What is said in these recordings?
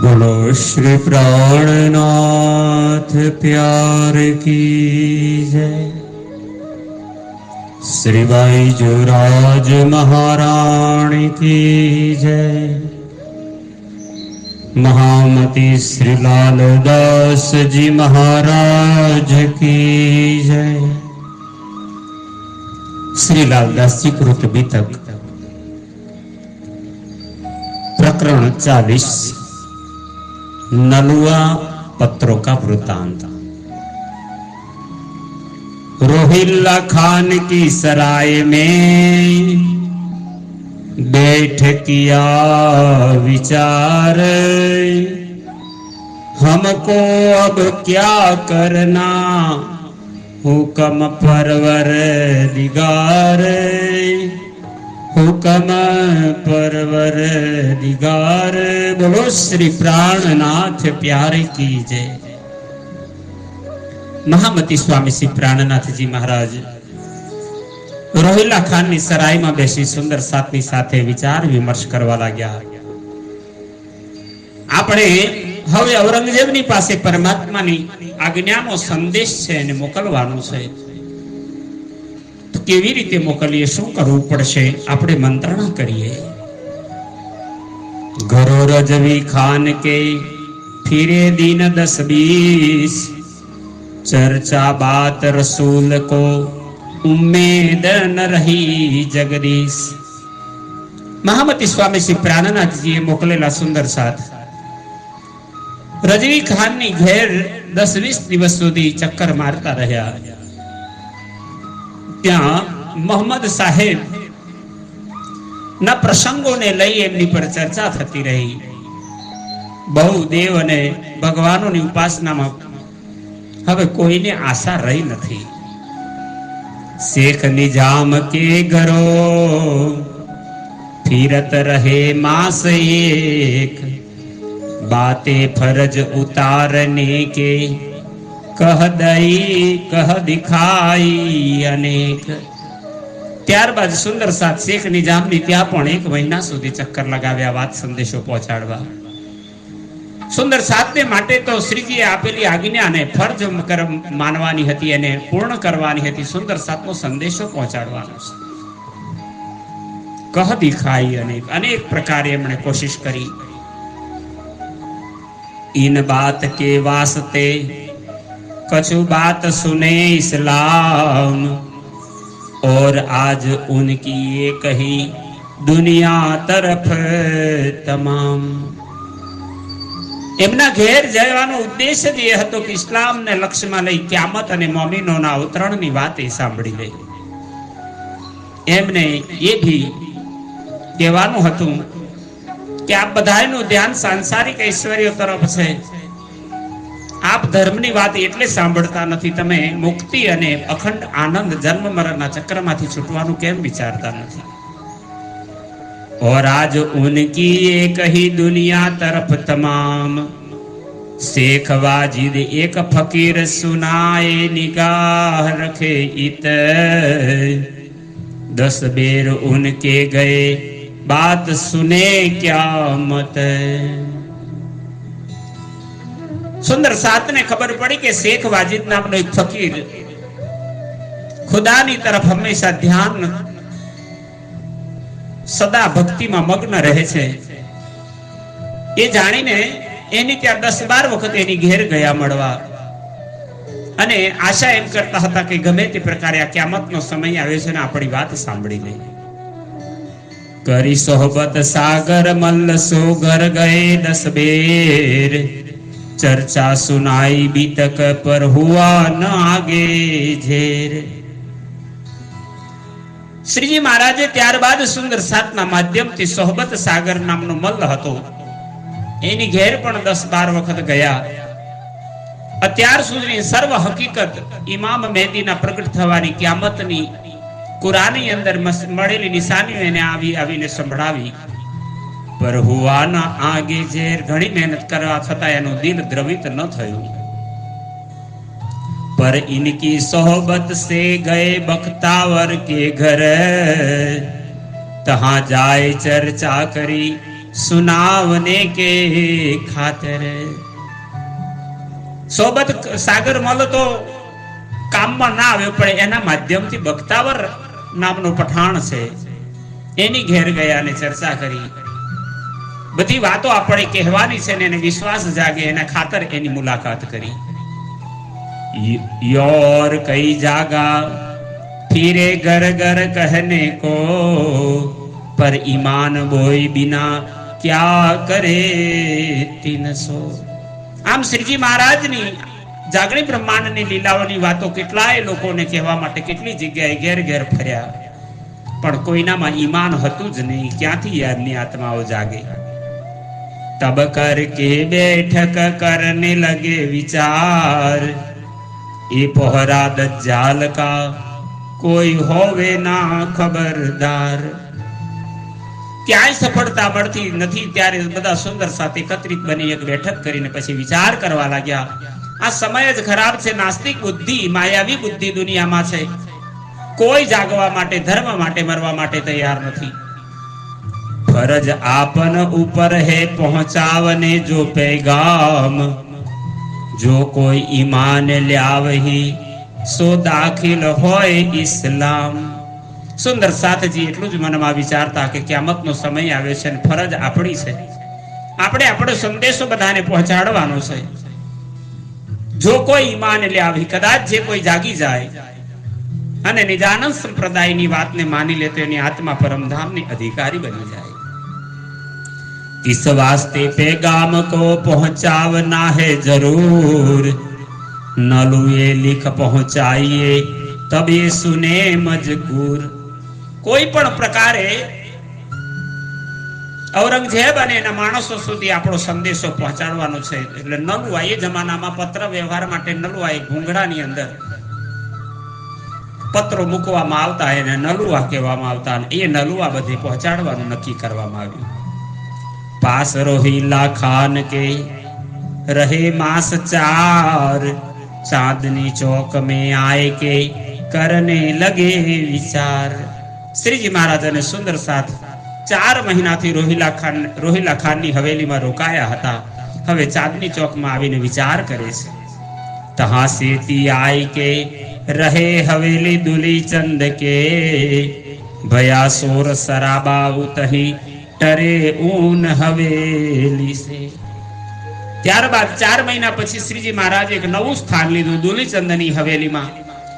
बोलो श्री प्राणनाथ प्यार की जय। श्री बैजूराज महारानी की जय। महामती श्री लालदास जी महाराज की जय। श्री लालदास जी कृत बीतक प्रकरण 40 नलुआ पत्रों का वृतांत। रोहिल्ला खान की सराय में बैठ किया विचार, हमको अब क्या करना हुक्म परवर दिगार, हुक्म परवर दिगार। बोलो श्री प्राणनाथ प्यारे की जय। महामती स्वामी श्री प्राणनाथ जी महाराज रोहिल्ला खान ની સરાયમાં બેસી સુંદર સાતની સાથે વિચાર વિમર્શ કરવા લાગ્યા। આપણે હવે ઔરંગઝેબની પાસે પરમાત્માની આજ્ઞાનો સંદેશ છે અને મોકલવાનો છે। કેવી રીતે મોકલીએ, શું કરવું પડશે, આપણે મંત્રણા કરીએ। ઘરો રજવી ખાન કે ફિરે दिन 10-20, चर्चा बात रसूल को उम्मीद न रही जगदीश। महामती स्वामी श्री प्राणनाथ जी मोकलेला सुंदर साथ रजवी खान नी घेर 10-20 દિવસ સુધી ચક્કર મારતા રહ્યા। ત્યાં મોહમ્મદ સાહેબ ના પ્રસંગોને લઈ એમની પર ચર્ચા થતી રહી। બહુ દેવ અને ભગવાનોની ઉપાસનામાં હવે કોઈને આશા રહી નથી। शेख निजाम के घरो फिरत रहे मास एक, बातें फर्ज उतारने के कह दई कह दिखाई अनेक। ત્યારબાદ સુંદર સાથ શેખ નિજામની ત્યાં પણ 1 મહિના સુધી ચક્કર લગાવ્યા વાત સંદેશો પહોંચાડવા। સુંદર સાતને માટે તો શ્રીજીએ આપેલી આજ્ઞાને ફરજ માનવાની હતી અને પૂર્ણ કરવાની હતી। સુંદર સાતનો સંદેશો પહોંચાડવાનો છે। કહ દિખાઈ અનેક પ્રકારે એમણે કોશિશ કરી। इन बात के वास्ते कछु बात सुने इस्लाम, और आज उनकी ये कही दुनिया तरफ तमाम। એમના ઘેર જવાનો ઉદ્દેશ્ય જ એ હતો કે ઇસ્લામને લક્ષ્યમાં લઈ કિયામત અને મોમિનોના અવતરણની વાત એ સાંભળી લે। એમને એ ભી કહેવાનું હતું કે આપ બધાયનું ધ્યાન સાંસારિક ઐશ્વર્ય તરફ છે। આપ ધર્મની વાત એટલે સાંભળતા નથી, તમે મુક્તિ અને અખંડ આનંદ જન્મ મરણના ચક્રમાંથી છૂટવાનું કેમ વિચારતા નથી। और आज उनकी एक ही दुनिया तरफ तमाम, शेख वाजिद एक फकीर सुनाए निगाह रखे इत, 10 बेर उनके गए बात सुने क्या मत। सुंदर सात ने खबर पड़ी कि शेख वाजिद नामनो एक फकीर खुदानी तरफ हमेशा ध्यान सदा भक्ति में मग्न रहे छे। ये जाणीने एनी त्या 10-12 वखत एनी घेर गया मळवा अने आशा एम करता हता कि गमे ते प्रकारे आ कियामतनो समय आवे छे ने आपणी वात सांभळी ले। करी सोहबत सागर मल्ल सो घर गए 10 बेर, चर्चा सुनाई बीतक पर हुआ न आगे झेर। श्रीजी महाराजे ત્યારબાદ સુંદર સાતના માધ્યમથી સોહબત સાગર નામનો મલ્લ હતો એની ઘેર પણ 10-12 વખત ગયા। અત્યાર સુધીની સર્વ હકીકત ઇમામ મહેદીના પ્રગટ થવાની કિયામતની કુરાનની અંદર મળેલી નિશાનીઓ એને આવીને સંભળાવી। પર હુવાના આગે ઝેર, ઘણી મહેનત કરવા છતાં એનું દિલ દ્રવિત ન થયું। पर इनकी सोहबत से गए बख्तावर के घर, तहां जाए चर्चा करी सुनावने के खातिर। सोबत सागर मल तो કામમાં ના આવ્યો, પણ એના માધ્યમથી બખ્તાવર નામનો પઠાણ છે એની ઘેર ગયા અને ચર્ચા કરી. બધી વાતો આપણે કહેવાની છે ને એને વિશ્વાસ જાગે એના ખાતર એની મુલાકાત કરી. યોર કઈ જાગા ફિરે ઘર ઘર કહને કો, પર ઈમાન બોય બિના ક્યા કરે 300. આમ શ્રીજી મહારાજની જાગણી બ્રહ્માંડની લીલાઓની વાતો કેટલાય લોકોને કહેવા માટે કેટલી જગ્યાએ ઘેર ઘેર ફર્યા, પણ કોઈનામાં ઈમાન હતું જ નહીં. ક્યાંથી યારની આત્માઓ જાગે? તબ કર કે બેઠક કરને લગે વિચાર, એ પહોરા દજ્જાલ કા કોઈ હોવે ના ખબરદાર. ક્યાંય સફળતા મળતી નથી ત્યારે બધા સુંદર સાથે એકત્રિત બની એક બેઠક કરીને પછી વિચાર કરવા લાગ્યા. આ સમય જ ખરાબ છે. નાસ્તિક બુદ્ધિ, માયાવી બુદ્ધિ દુનિયામાં છે. કોઈ જાગવા માટે, ધર્મ માટે, મરવા માટે તૈયાર નથી. ફરજ આપન ઉપર હે પહોંચાવને જો પૈગામ, જો કોઈ ઈમાન લ્યાવહી સો દાખિલ હોય ઇસ્લામ. સુંદર સાથજી એટલું જ મનમાં વિચારતા કે કિયામતનો સમય આવે છે અને ફરજ આપણી છે. આપણે આપણો સંદેશો બધાને પહોંચાડવાનો છે. જો કોઈ ઈમાન લ્યાવી, કદાચ જે કોઈ જાગી જાય અને નિજાનંદ સંપ્રદાયની વાતને માની લે તો એની આત્મા પરમધામની અધિકારી બની જાય. इस वास्ते पैगाम को पहुंचावना है जरूर, नलुए लिख पहुंचाइए तब ये सुने मजकूर. કોઈ પણ પ્રકારે ઔરંગઝેબ અને એના માણસો સુધી આપણો સંદેશો પહોંચાડવાનો છે. એટલે નલુઆ, એ જમાનામાં પત્ર વ્યવહાર માટે નલુઆ એ ઘૂંઘરાની અંદર પત્રો મૂકવામાં આવતા, એને નલુઆ કહેવામાં આવતા. એ નલુઆ બધી પહોંચાડવાનું નક્કી કરવામાં આવ્યું. पास रोहिला खान के रहे मास 4, चांदनी चौक में आए के करने लगे विचार. श्रीजी महाराज ने सुंदर साथ 4 મહિનાથી રોહિલા ખાનની હવેલીમાં રોકાયા હતા. હવે ચાંદની ચોકમાં આવીને વિચાર કરે છે. તહાં સેતી આઈ કે રહે હવેલી દુલી ચંદ કે, ભયા સોર સરાબા ઉતહી ટરે ઊન હવેલી સે. ત્યારબાદ 4 મહિના પછી શ્રીજી મહારાજે એક નવું સ્થાન લીધું દુલીચંદની હવેલીમાં.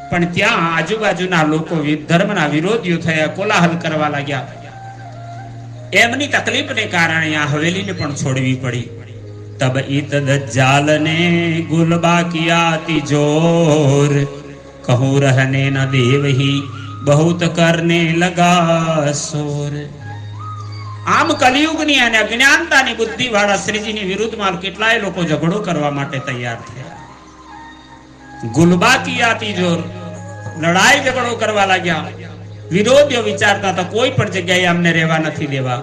પણ ત્યાં આજુબાજુના લોકો ધર્મના વિરોધીઓ થયા, કોલાહલ કરવા લાગ્યા. એમની તકલીફને કારણે આ હવેલીને પણ છોડવી પડી. તબ ઈત દજ્જાલ ને ગુલબા કિયા તિજોર, કહું રહને ન દેવહી બહુત કરને લગા શોર. આમ કલિયુગની અને અજ્ઞાનતાની બુદ્ધિ વાળા શ્રીજીની વિરુદ્ધમાં કેટલાય લોકો ઝઘડો કરવા માટે તૈયાર થયા. ગુલબા કિયા તિજોર, લડાઈ ઝઘડો કરવા લાગ્યા. વિરોધીઓ વિચારતા હતા કોઈ પણ જગ્યાએ અમને રહેવા નથી દેવા.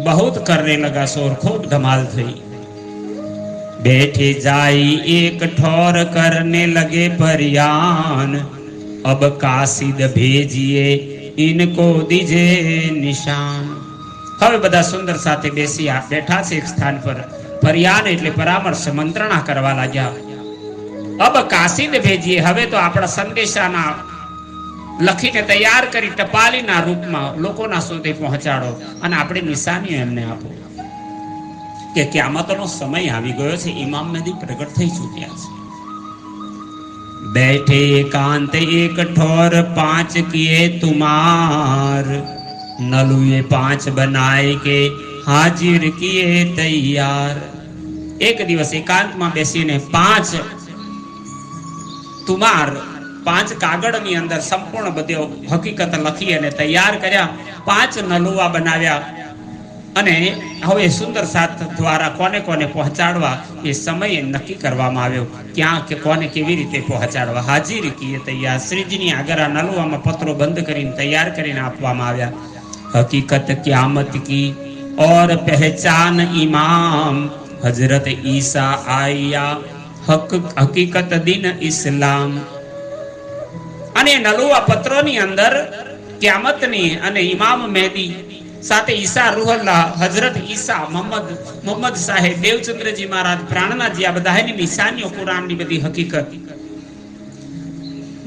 બહુત કરને લગા શોર, ખૂબ ધમાલ થઈ. બેઠે જાય એક ઠોર કરને લગે ફરિયાન, અબ કાસિદ ભેજીએ ઇनको દીજે નિશાન. હવે બધા સુંદર સાથે બેસી બેઠા છે એક સ્થાન પર. ફરિયાન એટલે પરામર્શ, મંત્રણા કરવા લાગ્યા. અબ કાસિદ ભેજીએ, હવે તો આપણા સંદેશાના લખીને તૈયાર કરી ટપાલીના રૂપમાં લોકોના સુધી પહોંચાડો અને આપણી નિશાનીઓ એમને આપો કે કિયામતનો સમય આવી ગયો છે. ઇમામ મહેદી પ્રગટ થઈ ચૂક્યા છે. बैठे एकांत एक ठोर 5 किए तुमार, नलुए 5 बनाए के हाजिर किए तैयार. એક દિવસ એકાંતમાં બેસીને 5 તુમાર, 5 કાગળની અંદર સંપૂર્ણ બધી હકીકત લખી અને તૈયાર કર્યા. 5 નલુઆ બનાવ્યા અને હવે સુંદર સાથ દ્વારા કોને કોને પહોંચાડવા એ સમય નક્કી કરવામાં આવ્યો. ક્યાં કે કોને કેવી રીતે પહોંચાડવા. હાજરી કીએ તૈયાર. શ્રીજીની આગળ આ નલુઆમાં પત્રો બંધ કરીને તૈયાર કરીને આપવામાં આવ્યા. હકીકત ક્યામત કી और पहचान इमाम, हजरत ईसा आया हकीकत दिन इस्लाम. અને નલુઆ પત્રોની અંદર કિયામતની અને ઇમામ મહેદી સાથે ઈસા રૂહલ્લા, હજરત ઈસા, મોહમ્મદ સાહેબ, દેવચંદ્રજી મહારાજ, પ્રાણનાથજી, આ બધાની નિશાનીઓ, કુરાનની બધી હકીકત,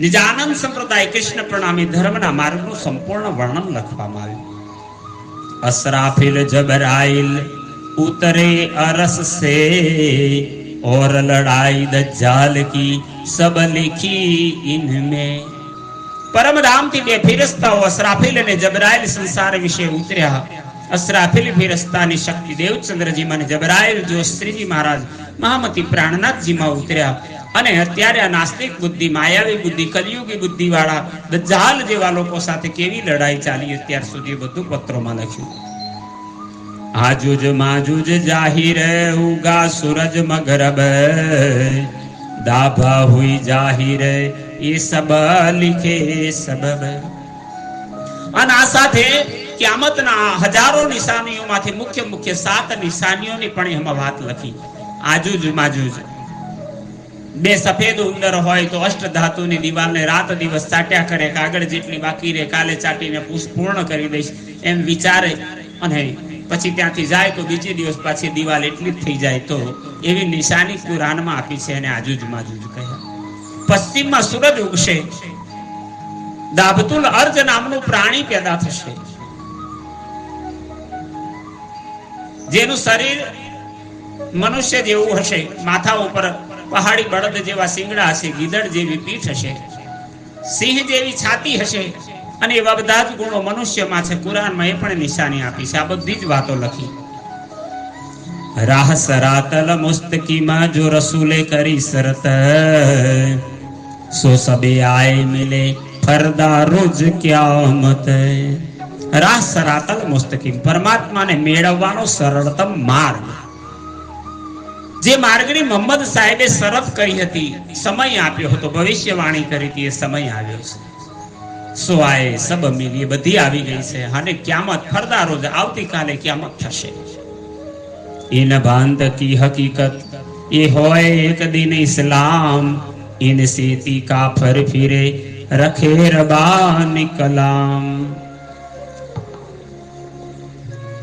નિજાનંદ સંપ્રદાય કૃષ્ણ પ્રણામી ધર્મના માર્ગનું સંપૂર્ણ વર્ણન લખવામાં આવ્યું. અસરાફિલ જબરાઇલ ઉતરે અરસ સે और लड़ाई दज्जाल की सब लिखी इनमें. परमधाम થી બે ફેરસ્તાઓ અસરાફિલ અને જબરાઇલ સંસાર વિશે ઉતર્યા. અસરાફિલ ફેરસ્તાની શક્તિ દેવચંદ્રજી માં, જબરાઇલ જો શ્રીજી મહારાજ મહામતી પ્રાણનાથજી માં ઉતર્યા. અને અત્યારે આ નાસ્તિક બુદ્ધિ, માયાવી બુદ્ધિ, કલિયુગી બુદ્ધિ વાળા દજ્જાલ જેવા લોકો સાથે કેવી લડાઈ ચાલી અત્યાર સુધી બધું પત્રોમાં લખ્યું. आजुज माजुज जाहिर उगा सूरज मगरब दाभा हुई जाहिर ये सब लिखे सबब. અને આ સાથે કિયામતના હજારો નિશાનીઓમાંથી મુખ્ય 7 નિશાનીઓની પણ એમાં વાત લખી. આજુજ માજુજ, બે સફેદ ઉંદર હોય તો અષ્ટ ધાતુની દિવાલને રાત દિવસ ચાટ્યા કરે, કાગળ જેટલી બાકી રહે કાલે ચાટીને પૂર્ણ કરી દઈશ એમ વિચારે, અને પછી ત્યાંથી જાય તો બીજે દિવસ પાછી દિવાલ એટલી જ થઈ જાય. તો એવી નિશાની કુરાનમાં આપી છે, અને આજુજ માજુજ કહ્યા. પશ્ચિમમાં સૂરજ ઉગશે, દાબતુલ અર્જ નામનું પ્રાણી પેદા થશે, જેનું શરીર મનુષ્ય જેવું હશે, માથા ઉપર પહાડી બળદ જેવા શિંગડા હશે, ગીદડ જેવી પીઠ હશે, સિંહ જેવી છાતી હશે, અને એવા બધા જ ગુણો મનુષ્યમાં છે. કુરાનમાં એ પણ નિશાની આપી છે. આ બધી જ વાતો લખી. રાહ સરાતલ મુસ્તકીમાં જો રસૂલે કરી શરત સો સબે આય મિલે ફરદા રોજ ક્યામત. રાહ સરાતલ મુસ્તકીમ, પરમાત્માને મેળવવાનો સરળતમ માર્ગ, જે માર્ગની મોહમ્મદ સાહેબે શરત કરી હતી, સમય આપ્યો હતો, ભવિષ્યવાણી કરી હતી, એ સમય આવ્યો છે. સો આય સબ મિલી, બધી આવી ગઈ છે. અને ક્યામત, ફરદા રોજ, આવતીકાલે ક્યામત થશે. ઇન ભાંત કી હકીકત એ હોય એક દિન ઇસ્લામ, ઇન સેતી કાફર ફિરે રખે રબાની કલામ.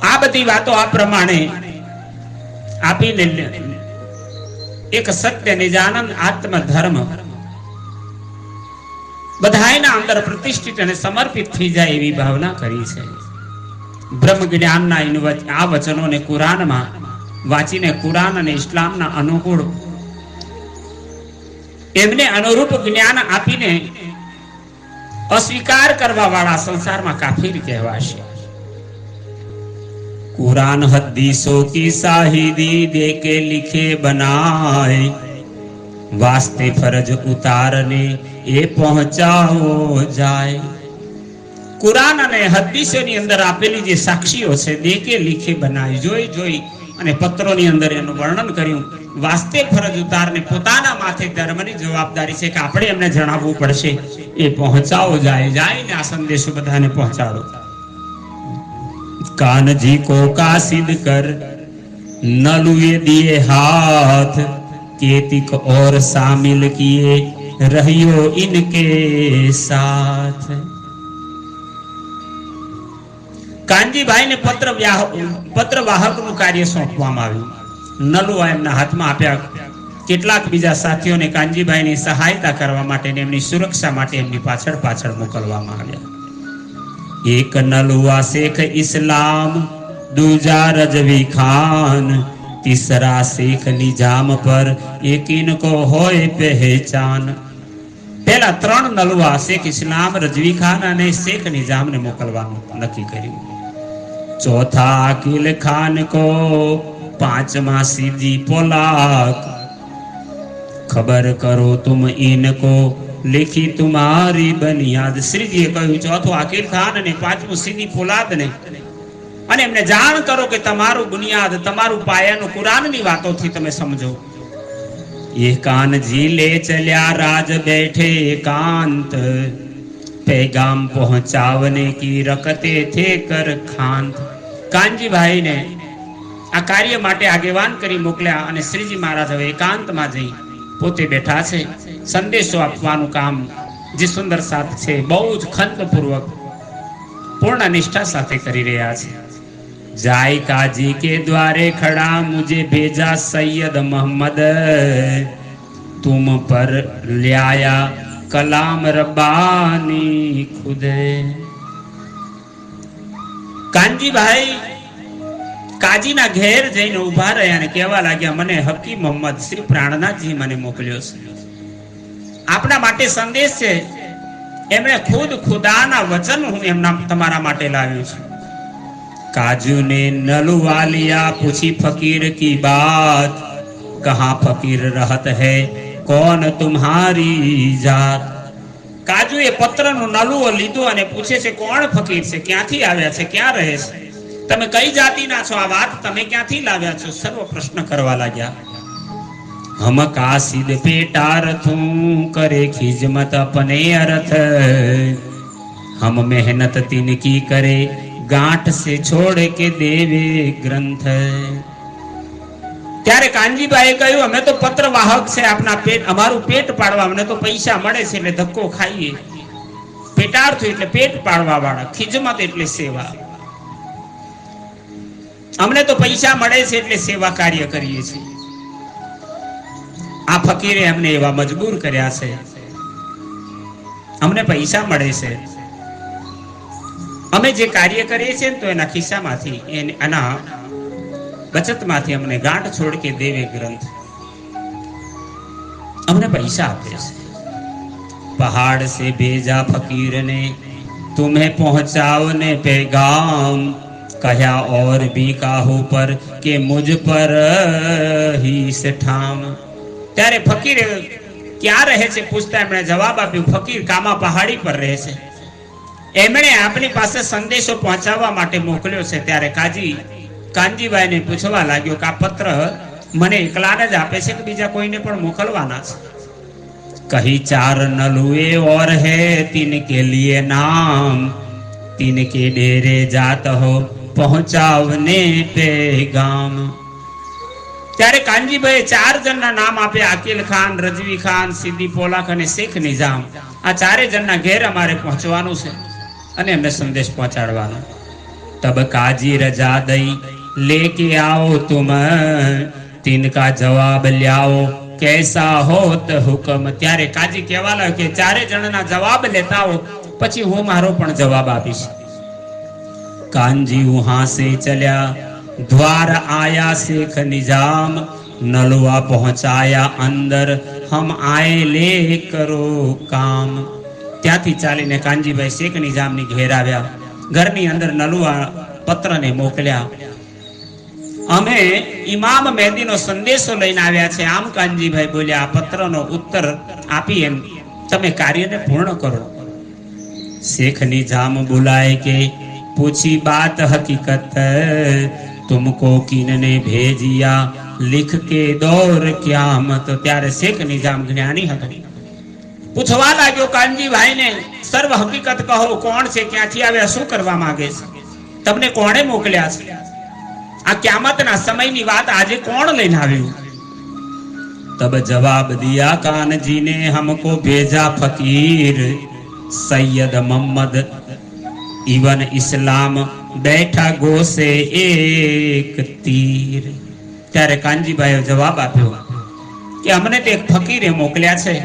આ બધી વાતો આ પ્રમાણે આપીને એક સત્ય નિજાનંદ આત્મ ધર્મ બધાયના અંદર પ્રતિષ્ઠિત અને સમર્પિત થઈ જાય એવી ભાવના કરી છે. બ્રહ્મ જ્ઞાનના આ વચનોને કુરાનમાં વાંચીને કુરાન અને ઇસ્લામના અનુકૂળ એમને અનુરૂપ જ્ઞાન આપીને અસ્વીકાર કરવા વાળા સંસારમાં કાફિર કહેવાશે. कुरान हदीसों की साहिदी दे के लिखे बनाए, वास्ते फर्ज उतारने ये पहुंचाओ जाए. कुरान અને હદીસોની અંદર આપેલી જે સાક્ષીઓ છે, દે કે લીખે બનાવી, જોઈ અને પત્રોની અંદર એનું વર્ણન કર્યું. વાસ્તે ફરજ ઉતારને, પોતાના માથે ધર્મની જવાબદારી છે કે આપણે એમને જણાવવું પડશે. એ પહોંચાવો જાયને આ સંદેશો બધાને પહોંચાડો. कान जी को कासिद कर नलुए दिए हाथ, केतिक और शामिल किए रहियो इनके साथ. કાનજીભાઈ ને પત્રવાહક નું કાર્ય સોંપવામાં આવ્યું. નલુઆ એમના હાથમાં આપ્યા. કેટલાક બીજા સાથીઓને કાનજીભાઈ ની સહાયતા કરવા માટે, એમની સુરક્ષા માટે એમની પાછળ મોકલવામાં આવ્યા. एक नलुआ शेख इस्लाम, दूजा रजवी खान, तीसरा शेख निजाम पर एक इनको होए पहचान. પહેલા 3 નલુઆ શેખ ઇસ્લામ, રજવી ખાન અને શેખ નિજામને મોકલવાનું નક્કી કર્યું. ચોથા અકીલ ખાન को, પાંચમા સીધી પોલાક, ખબર કરો તુમ ઇनको लिखी तुम्हारी बनियाद. श्रीजीए કહ્યું ચોથું અકીલ ખાન અને પાંચમું સીધી પોલાદ ને, અને એમને જાણ કરો કે તમારું બુનિયાદ, તમારું પાયાનું કુરાનની વાતોથી તમે સમજો. ये कानजी ले चल्या राज बैठे एकांत, पैगाम पहुंचावने की रखते थे कर खांत. કાનજીભાઈ ને આ કાર્ય માટે આગેવાન કરી મોકલ્યા, અને શ્રીજી મહારાજ હવે એકાંતમાં જઈ પોતે બેઠા છે. સંદેશો આપવાનું કામ જે સુંદર સાથ છે, બહુ જ ખંતપૂર્વક પૂર્ણ નિષ્ઠા સાથે કરી રહ્યા છે। जाय काजी के द्वारे खड़ा मुझे भेजा सैयद मोहम्मद, तुम पर ल्याया कलाम रब्बानी खुद। कांजीभाई काजी ना घेर जईने उभा રહ્યા અને કહેવા લાગ્યા, મને હકી મોહમ્મદ શ્રી પ્રાણનાથજી મને મોકલ્યો છે, આપણા માટે સંદેશ છે। એમણે ખુદાના વચન હું એમના તમારા માટે લાવ્યો છું। काजू ने नलुवा लिया, पूछी फकीर की बात, कहाँ फकीर रहत है कौन तुम्हारी जात। काजू ए पत्र नो नलुओ लीधो અને પૂછે છે કોણ ફકીર છે, ક્યાંથી આવ્યા છે, ક્યાં રહે છે, તમે કઈ જાતિના છો, આ વાત તમે ક્યાંથી લાવ્યા છો, સર્વ પ્રશ્ન કરવા લાગ્યા। हम कासिद पेटारथ हूं करे खिजमत अपने अर्थ, हम मेहनत तिनकी करे गांठ से छोड़ के देवे ग्रंथ। ત્યારે કાનજીભાઈએ કહ્યું, અમે તો પત્ર વાહક છે, આપના પેટ અમારું પેટ પાડવા, અમને તો પૈસા મળે છે એટલે ધક્કો ખાઈએ। પેટાર્થ એટલે પેટ પાડવા વાળા, ખિજમત એટલે સેવા, અમને તો પૈસા મળે છે એટલે સેવા કાર્ય કરીએ છીએ। આ ફકીરે અમને એવા મજબૂર કર્યા છે, અમને પૈસા મળે છે, અમે જે કાર્ય કરીએ છીએ તો એના ખિસ્સામાંથી એના બચતમાંથી અમને ગાંઠ છોડ કે દેવે ગ્રંથ, અમને પૈસા આપે છે। पहाड़ से भेजा फकीर ने तुम्हें पहुंचावने पैगाम, कहा और भी काहू पर के मुझ पर ही से ठाम। ત્યારે ફકીરે ક્યાં રહે છે પૂછતા એમણે જવાબ આપ્યો, ફકીર કામા પહાડી પર રહે છે, એમણે આપની પાસે સંદેશો પહોંચાડવા માટે મોકલ્યો છે। ત્યારે કાનજીભાઈને પૂછવા લાગ્યો કે આ પત્ર મને એકલાને જ આપે છે કે બીજા કોઈને પણ મોકલવાના છે। कही चार नलुए और है तिनके लिए नाम, तिनके डेरे जात हो पहुंचावने पैगाम। ત્યારે કાનજીભાઈએ 4 જણના નામ આપ્યા, અકીલ ખાન, રજવી ખાન, સિદ્દી પોલાક અને શેખ નિઝામ। આ 4 જણના ઘેર અમારે પહોંચવાનું છે અને એમને સંદેશ પહોંચાડવાનો। तब काजी रजा दई लेके आओ तुम, तिनका जवाब ल्याओ कैसा होत हुकम। ત્યારે કાજી કહેવા લાગ્યો કે 4 જણના જવાબ લેતા આવો, પછી હું મારો પણ જવાબ આપીશ। કાનજી वहां से चल्या, द्वार आया शेख निजाम, नलवा पहुंचाया अंदर, हम आए ले करो काम। ત્યાંથી ચાલીને કાનજીભાઈ શેખ નિજામની ઘેર આવ્યા, ઘરની અંદર નલુવા પત્રને મોકલ્યા, અમે ઇમામ મહેદીનો સંદેશો લઈને આવ્યા છે। આમ કાનજીભાઈ બોલ્યા, આ પત્રનો ઉત્તર આપી એમ તમે કાર્યને પૂર્ણ કરો। શેખ નિજામ बुलाए के पूछी बात हकीकत, तुमको किनने भेजिया लिख के दौर क्यामत। ત્યારે શેખ નિજામ જ્ઞાની હતો, પૂછવા લાગ્યો કાનજીભાઈને, સર્વ હકીકત કહો, કોણ છે, ક્યાંથી આવ્યા, શું કરવા માંગે છે, તમને કોણે મોકલ્યા છે, આ ક્યામતના સમયની વાત આજે કોણ લઈને આવ્યું। तब जवाब दिया कानजी ने, हमको भेजा फकीर सैयद मोहम्मद इवन इस्लाम, बैठा गो से एक तीर। ત્યારે કાનજીભાઈએ જવાબ આપ્યો કે અમને તે એક ફકીરે મોકલ્યા છે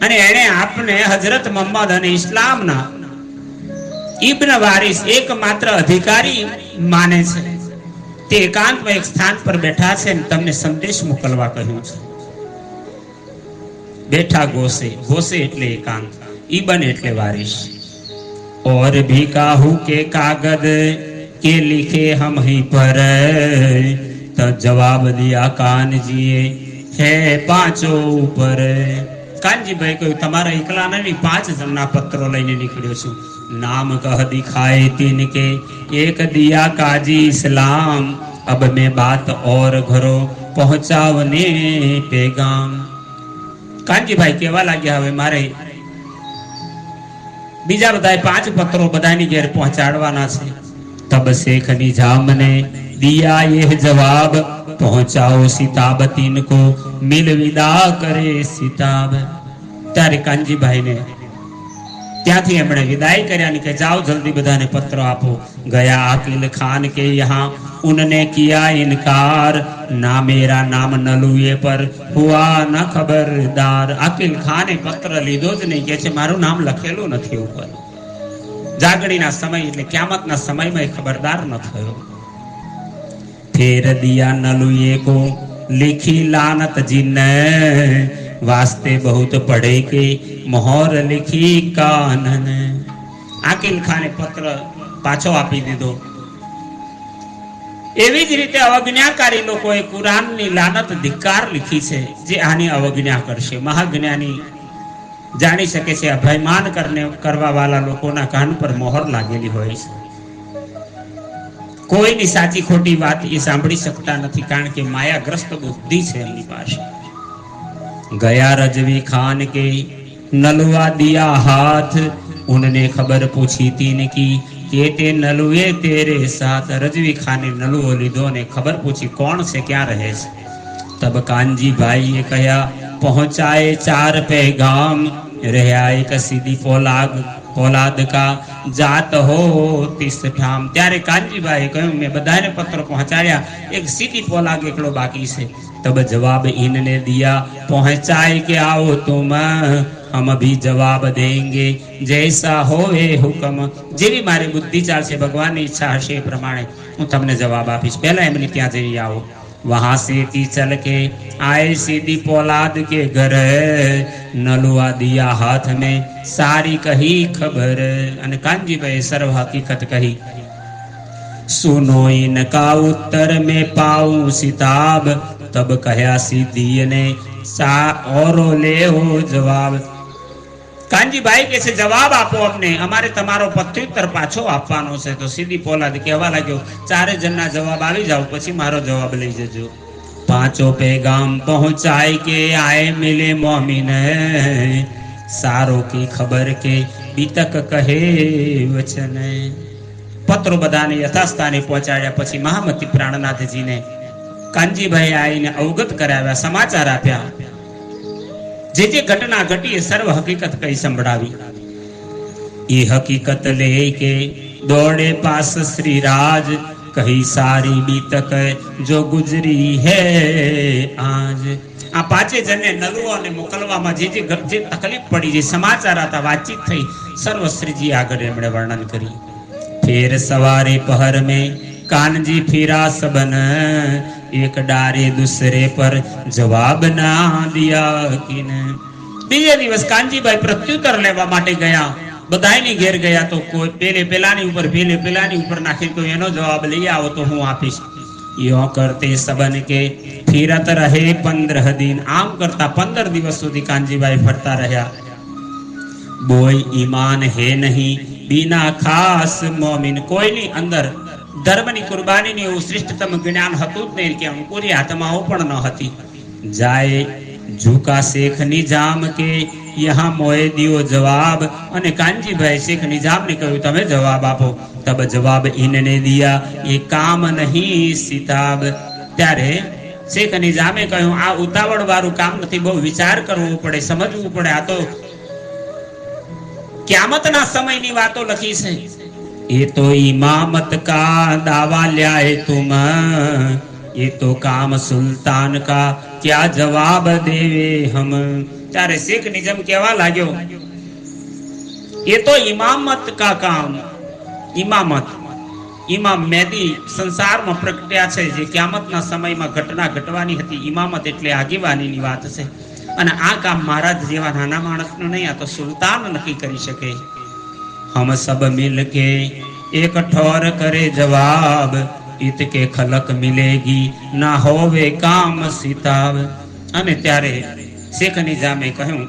અને એણે આપને હજરત મોહમ્મદ અને ઇસ્લામના ઇબ્ન વારિસ એકમાત્ર અધિકારી માને છે, તે એકાંતમાં એક સ્થાન પર બેઠા છે અને તમને સંદેશ મોકલવા કહ્યું છે। બેઠા ગોસે, ગોસે એટલે એકાંત, ઇબન એટલે વારિસ। और भी काहू के कागज के लिखे हम ही पर, तो जवाब दिया कानजीए है पांचों ऊपर। કાનજીભાઈ કહ્યું, તમારા એકલા નહીં, 5 જણના પત્રો લઈને નીકળ્યો છું। नाम कह दिखाए तिनके एक दिया काजी इस्लाम, अब मैं बात और घरो पहुंचावने पैगाम। કાનજીભાઈ કહેવા લાગ્યા, હવે મારે બીજા બધાય 5 પત્રો બધાની ઘેર પહોંચાડવાના છે। तब शेख निजाम ने दिया यह जवाब, पहुंचाओ सिताब तिनको मिल विदा करे सिताब। ત્યારે કાનજીભાઈને ત્યાંથી એમણે વિદાય કર્યા કે જાઓ જલ્દી બધાને પત્ર આપો. ગયા આકિલ ખાન કે યહાં उनने किया इनकार, ना मेरा नाम नलुए पर हुआ न खबरदार. આકિલ ખાને પત્ર લીધો જ નહીં, કે છે મારું નામ લખેલું નથી ઉપર. જાગણીના સમય એટલે ક્યામતના સમયમાં ખબરદાર ન થયો. ફેર દિયા નલુએ કો लिखी लानत जिन्ने वास्ते बहुत पढ़े के मोहर लिखी कानन. આકિલ ખાને પત્ર પાછો આપી દીધો. એવી જ રીતે અવજ્ઞાકારી લોકોએ કુરાનની લાનત ધિક્કાર લીખી છે. જે આની અવજ્ઞા કરશે મહાજ્ઞાની જાણી શકે છે. અભયમાન કરવા વાળા લોકોના કાન પર મોહર લાગેલી હોય છે. કોઈની સાચી ખોટી વાત એ સાંભળી શકતા નથી, કારણ કે માયાગ્રસ્ત બુદ્ધિ છે એમની પાસે. ગયા રજવી ખાન કે નલવા દિયા હાથ, उनने खबर पूछी तीन की केते नलुए तेरे साथ. रजवी खाने नलुओ लीधो ने खबर पूछी कौन से क्या रहे से. तब कांजी भाई ये कहा पहुंचाए 4 पैगाम, रहा एक सीधी पोलाद का जात हो 30 ठाम. ત્યારે કાનજીભાઈ કહ્યું મેં બધાને પત્ર પહોંચાડ્યા, એક સીધી પોલાદ એકલો બાકી છે. तब जवाब इनने दिया पहुंचाए के आओ तुम, हम भी जवाब देंगे जैसा होवे हुक्म. જેવી મારી બુદ્ધિ ચાલશે, ભગવાનની ઈચ્છા હશે એ પ્રમાણે હું તમને જવાબ આપીશ. પહેલા એમની ત્યાં જઈ આવો. वहां से ती चल के आए सीधी पौलाद के घर, नलुआ दिया हाथ में सारी कही खबर. અને કાનજીભાઈ સર્વ હકીકત કહી. सुनो इनका उत्तर में पाऊं सिताब, तब कहा सीधी ने सा और ले हो जवाब. કાનજીભાઈ કે છે જવાબ આપો અમને, અમારે તમારો પ્રત્યુત્તર પાછો આપવાનો છે. તો સીધી પોલાદ કહેવા લાગ્યો 4 જણના જવાબ આવી જાવ, પછી મારો જવાબ લઈ જજો. 5 पैगाम पहुंचाए के आए मिले मोमिन, सारों की खबर के बीतक कहे वचन. પત્રો બધાને યથાસ્થાને પહોંચાડ્યા પછી મહામતી પ્રાણનાથજીને કાનજીભાઈ આવીને અવગત કરાવ્યા, સમાચાર આપ્યા. જે ઘટના ઘટી એ સર્વ હકીકત કઈ સંભળાવી. એ હકીકત લે કે દોડે પાસ શ્રી રાજ, કહી સારી બીતક જો ગુજરી હે આજ. આ 5 જણને નલુઓને મોકલવામાં જે તકલીફ પડી, જે સમાચાર હતા, વાતચીત થઈ, સર્વશ્રીજી આગળ એમણે વર્ણન કરી. फिर सवारे पहर में कानजी फिरा सबन, एक डारे दूसरे पर जवाब ना दिया किन. બીજે દિવસ કાનજીભાઈ પ્રત્યુત્તર લેવા માટે ગયા. બધાયની ઘેર ગયા તો કોઈ પેલાની ઉપર નાખી તો એનો જવાબ લઈ આવો તો હું આપીશ. યો કરતે सबन के फिरत रहे 15 दिन. આમ કરતા 15 દિવસ સુધી કાનજીભાઈ ફરતા રહ્યા. બોય ઈમાન હે નહીં बिना खास मोमिन. કોઈની અંદર ધર્મની કુરબાનીની એવું શ્રેષ્ઠતમ જ્ઞાન હતું જ નહીં, કે પૂરી આત્માઓ પણ ન હતી. જાય ઝુકા શેખ નિજામ કે યહાં મોએ દિયો જવાબ. અને કાનજીભાઈ શેખ નિજામને કહ્યું તમે જવાબ આપો. તબ જવાબ ઇનને દિયા એ કામ નહીં સિતાબ. ત્યારે શેખ નિજામે કહ્યું આ ઉતાવળ વાળું કામ નથી, બહુ વિચાર કરવો પડે, સમજવું પડે. આ તો ક્યામતના સમયની વાતો લખી છે. એ તો ઇમામત કા દાવા લ્યાએ તુમ, એ તો કામ સુલતાન કા ક્યા જવાબ દેવે હમ. ત્યારે શેખ નિજામ કહેવા લાગ્યો એ તો ઇમામત કા કામ. ઇમામત, ઇમામ મેદી સંસારમાં પ્રગટ્યા છે, જે ક્યામતના સમયમાં ઘટના ઘટવાની હતી. ઇમામત એટલે આગેવાનીની વાત છે. અને આ કામ મહારાજ જેવા નાના માણસનું નહીં, આ તો સુલતાન નક્કી કરી શકે. હમ સબ મિલ કે એક ઠોર કરે જવાબ, इत के खलक मिलेगी ना होवे काम सिताब. અને ત્યારે શેખ નિજામે કહ્યું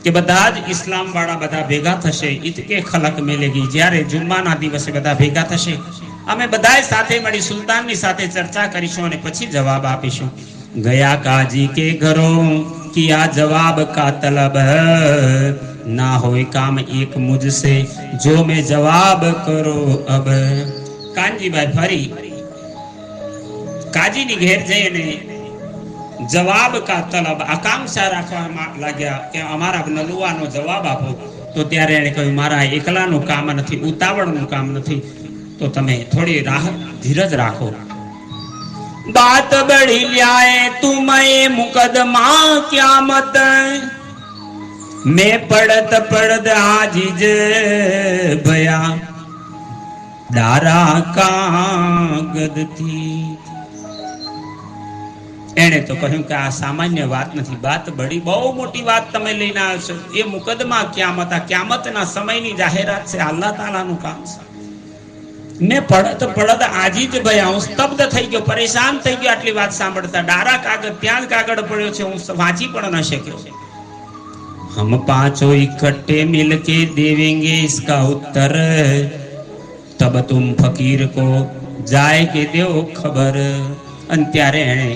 કે બધા જ ઇસ્લામ વાળા બધા ભેગા થશે. इत के खलक मिलेगी, જ્યારે જુમ્માના દિવસે બધા ભેગા થશે, અમે બધાય સાથે મળી સુલતાનની સાથે ચર્ચા કરીશું અને પછી જવાબ આપીશું. ગયા કાજી કે ઘરો किया जवाब का तलब, ना होए काम एक मुझसे जो मैं जवाब करो अब. કાનજીભાઈ ફરી કાજીની ઘેર જઈને જવાબ કા તલબ, આકાંક્ષા રાખવા લાગ્યા કે અમારા નલુવાનો જવાબ આપો. તો ત્યારે એણે કહ્યું મારા એકલાનું કામ નથી, ઉતાવળનું કામ નથી, તો તમે થોડી રાહ ધીરજ રાખો. बात बड़ी ल्याए तुम्हें मुकदमा क्यामत मैं पड़त पड़द आजिज भया दारा कागद थी. એને તો કહ્યું કે આ સામાન્ય વાત નથી, વાત બડી બહુ મોટી વાત તમે લઈને આવ્યો છો. એ મુકદમા ક્યામત, આ ક્યામતના સમયની જાહેરાત છે, અલ્લાહ તાલાનું કામ છે. મેં પડત પડત આજી જ ભયા, હું સ્તબ્ધ થઈ ગયો, પરેશાન થઈ ગયો આટલી વાત સાંભળતા. ડારા કાગળ ત્યાં જ કાગળ પડ્યો છે, હું વાંચી પણ ન શક્યો. હમ પાંચો इकट्ठे मिलके देवेंगे इसका उत्तर तब तुम फकीर को जाए के दो खबर. અને ત્યારે એણે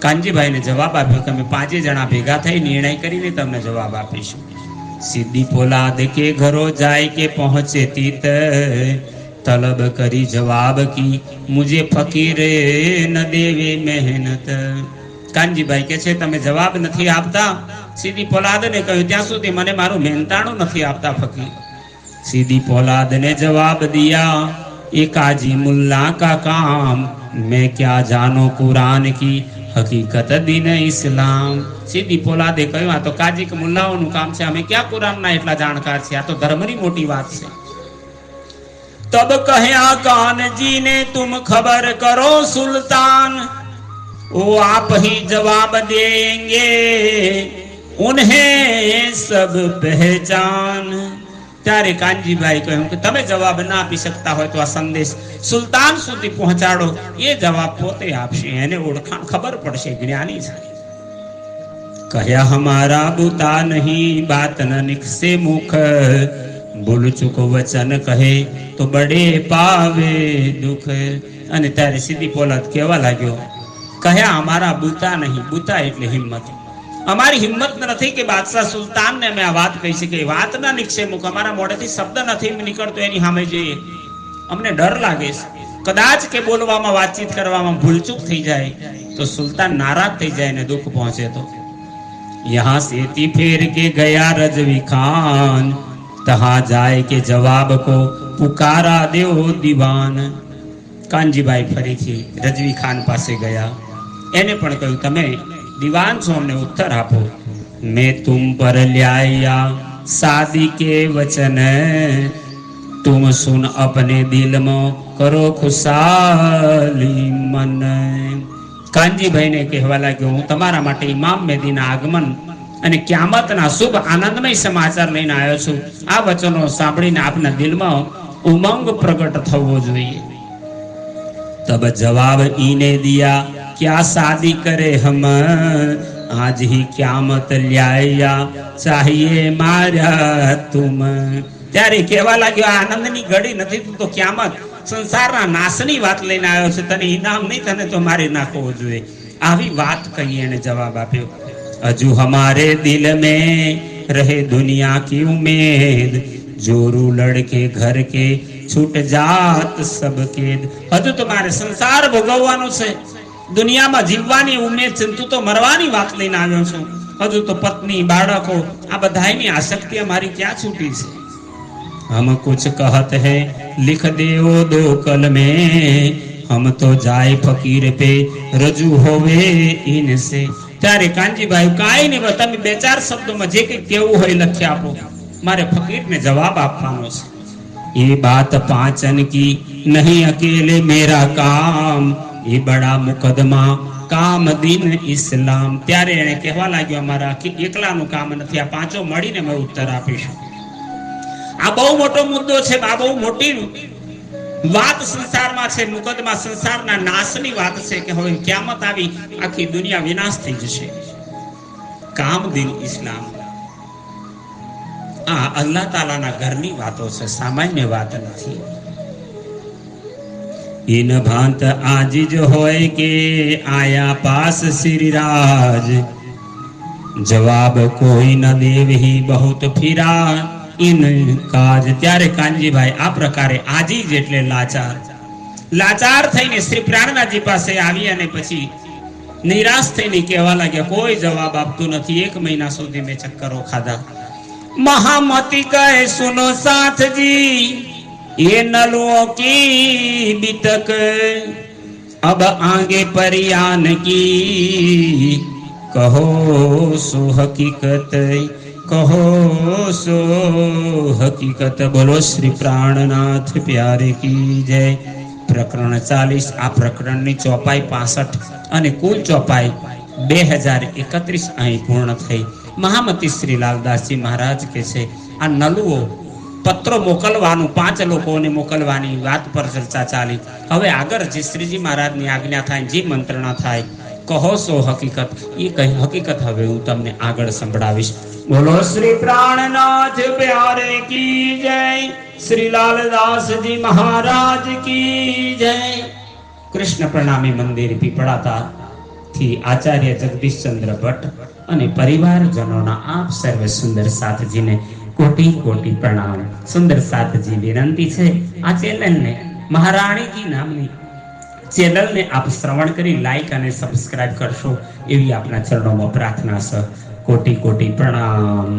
કાનજીભાઈને જવાબ આપ્યો કે અમે પાંચે જણા ભેગા થઈ નિર્ણય કરીને તમને જવાબ આપીશું. સીધી પોલાદ કે ઘરો જાય કે પહોંચે તીત तलब करी जवाब की मुझे फकीर न देवे मेहनत. કાનજીભાઈ કે છે તમે જવાબ નથી આપતા. સીધી પોલાદ ને કહ્યું ત્યાં સુધી મને મારું મહેનતાણું નથી આપતા ફકીર. સીધી પોલાદ ને જવાબ દિયા એ કાજી મુલ્લા કા કામ मैं क्या जानो कुरान की हकीकत दिन इस्लाम. સીધી પોલાદે કહ્યું આ તો કાજી કે મુલ્લાઓનું કામ છે, અમે ક્યાં કુરાનના એટલા જાણકાર છે, આ તો ધર્મની મોટી વાત છે. तब कहा कान जी ने तुम खबर करो सुल्तान, वो आप ही जवाब देंगे उन्हें सब पहचान. ત્યારે કાનજીભાઈ કહ્યું કે તમે જવાબ ના આપી શકતા હોય તો આ સંદેશ સુલતાન સુધી પહોંચાડો, એ જવાબ પોતે આપશે, એને ઓળખાણ ખબર પડશે, જ્ઞાની છે. કહ્યા હમારા બુતા નહીં બાત ન નિકસે મુખ, ભૂલ ચૂક વચન કહે તો બડે પાવે દુખ. અને ત્યારે સીધી પોલાદ કહેવા લાગ્યો કહ્યા અમારા બુતા નહીં, બુતા એટલે હિંમત, અમારી હિંમત નથી કે બાદશાહ સુલતાનને અમે આ વાત કહી શકીએ. વાત ના નિકસે મુખ, અમારા મોઢેથી શબ્દ નથી નીકળતો એની સામે જઈએ, અમને ડર લાગે છે. કદાચ કે બોલવામાં વાતચીત કરવામાં ભૂલચૂક થઈ જાય તો સુલતાન નારાજ થઈ જાય ને દુઃખ પહોંચે તો. યહાં સેતી ફેર કે ગયા રજવી ખાન, તહાં જાય કે જવાબ કો પુકારા દેવો દીવાન. કાનજીભાઈ ફરીથી રજવી ખાન પાસે ગયા, એને પણ કહ્યું તમે દીવાન છો, અમને ઉત્તર આપો. મેં તુમ પર લ્યાયા શાદી કે વચન, તુમ સુન અપને દિલ માં કરો ખુશાલી મન. કાનજીભાઈને કહેવા લાગ્યો હું તમારા માટે ઇમામ મેદીના આગમન અને ક્યામતના શુભ આનંદમય સમાચાર લઈને આવ્યો છું. આ વચનો સાંભળીને આપના દિલમાં ઉમંગ પ્રગટ થવો જોઈએ. તબ જવાબ ઈને દિયા क्या शादी करे हम आज ही क्यामत ल्याया चाहिए मारा तुम. ત્યારે કહેવા લાગ્યો આ આનંદની ઘડી નથી, તું તો ક્યામત સંસારના નાશની વાત લઈને આવ્યો છે, તને ઇનામ નહીં, તને તો મારી નાખવો જોઈએ. આવી વાત કહી એને જવાબ આપ્યો. હજુ હમારે દિલ में रहे दुनिया की उम्मीद, जोरू लड़के घर के छूट जात सब केद. હજુ તો મારે સંસાર ભોગવવાનો છે, દુનિયામાં જીવવાની ઉમેદ છે, તું તો મરવાની વાત લઈને આવ્યો છું. હજુ તો પત્ની બાળકો આ બધાની આસક્તિ અમારી ક્યાં છૂટી છે. हम कुछ कहत है लिख देओ दो कल में, हम तो जाए फकीर पे रजू होवे इनसे. ત્યારે કાનજીભાઈ કાઈ નહીં, તમે બે ચાર શબ્દોમાં જે કંઈ કેવું હોય લખી આપો, મારે ફકીરને જવાબ આપવાનો છે. ये बात पाचन की नहीं अकेले मेरा काम, ये बड़ा मुकदमा काम दिन इस्लाम. ત્યારે એને કહેવા લાગ્યો અમારા એકલાનું કામ નથી, આ પાંચો મળીને મેં ઉત્તર આપીશું. આ બહુ મોટો મુદ્દો છે, આ બહુ મોટી વાત સંસારમાં છે. મુકદમા સંસારના નાશની વાત છે કે હવે ક્યામત આવી, આખી દુનિયા વિનાશ થઈ જશે. કામ દિન ઇસ્લામ, આ અલ્લાહ તાલાના ઘરની વાતો છે, સામાન્ય વાત નથી. इन भांत आजिज होय के आया पास श्रीराज, जवाब कोई न देवही बहुत फिरा इन काज. ત્યારે કાનજીભાઈ આ પ્રકારે આજીજ એટલે લાચાર, લાચાર થઈને શ્રી પ્રાણનાથજી પાસે આવી અને પછી નિરાશ થઈને કહેવા લાગ્યા કોઈ જવાબ આપતું નથી. 1 મહિના સુધી મેં ચક્કરો ખાધા, महामती कहे सुनो साथ जी, ये नलुओं की बितक अब आगे परियान की, कहो सो हकीकत, कहो सो हकीकत। बोलो श्री प्राणनाथ प्यारे की जय। प्रकरण 40 आ प्रकरण ની ચોપાઈ 65 અને કુલ ચોપાઈ 2031 અહીં પૂર્ણ થઈ। મહામતી શ્રી લાલદાસજી મહારાજ કે છે આ નલુઓ પત્રો મોકલવાનું 5 લોકોને મોકલવાની વાત પર ચર્ચા ચાલી। હવે આગળ જે શ્રીજી મહારાજની આજ્ઞા થાય, જે મંત્રણા થાય, કહો સો હકીકત, એ કઈ હકીકત હવે હું તમને આગળ સંભળાવીશ। બોલો શ્રી પ્રાણનાથ પ્યારે કી જય, શ્રી લાલદાસજી મહારાજ की जय। कृष्ण प्रणामी मंदिर पीपड़ाता થી આચાર્ય જગદીશચંદ્ર ભટ્ટ અને પરિવારજનોના આપ સર્વ સુંદર સાથજીને કોટી કોટી પ્રણામ। સુંદર સાથજી વિનંતી છે આ ચેનલને મહારાણીજી નામની ચેનલને આપ શ્રવણ કરી લાઈક અને સબસ્ક્રાઇબ કરશો એવી આપના ચરણોમાં પ્રાર્થના છે। કોટી કોટી પ્રણામ।